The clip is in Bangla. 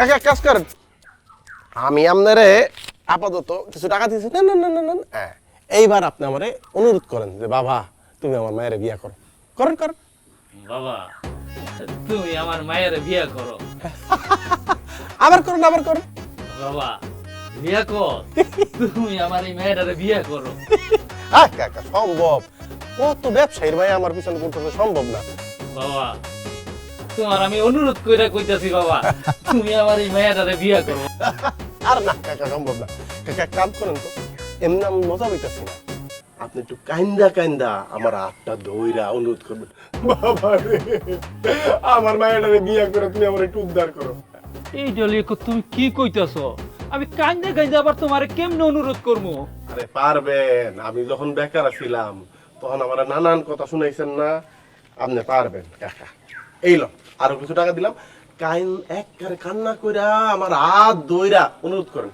কাকা এক কাজ করেন, আমি আপনারে আপাতত কিছু টাকা দিয়েছি, না না না না না, হ্যাঁ এইবার আপনি আমারে অনুরোধ করেন যে বাবা তুমি আমার মায়ের বিয়া করো, করেন করেন। বাবা তুমি আমার মায়ের বিয়ে করো। আবার করুন আবার করুন। বাবা বিয়ে কর, তুমি আমার এই মেয়েটারে বিয়ে করো। কাকা সম্ভব, কত ব্যবসায়ীর ভাই আমার পিছনে করতে সম্ভব না। বাবা তোমার আমি অনুরোধ কইরা কইতাছি বাবা, তুমি আমার এই মেয়েটারে বিয়ে করো। আর না কাকা সম্ভব না। কাকা এক কাম করেন তো, এমনি আমি মজা পাইতাছি না, আপনি একটু কাইন্দা কাইন্দা আমার হাতটা ধইরা অনুরোধ করবেন, বাবা রে আমার মায়ের বিয়া করে তুমি আমার একটু উদ্ধার করো। এই ডলিকো তুমি কি কইতাছো? আমি কান্দে কান্দে আবার তোমারে কেমনে অনুরোধ করবো? আরে পারবেন, আমি যখন বেকার ছিলাম তখন আমার নানান কথা শুনাইছেন না, আপনি পারবেন কাকা। এই লো আরো কিছু টাকা দিলাম, কাইন এক কান্না কইরা আমার হাত ধইরা অনুরোধ করেন।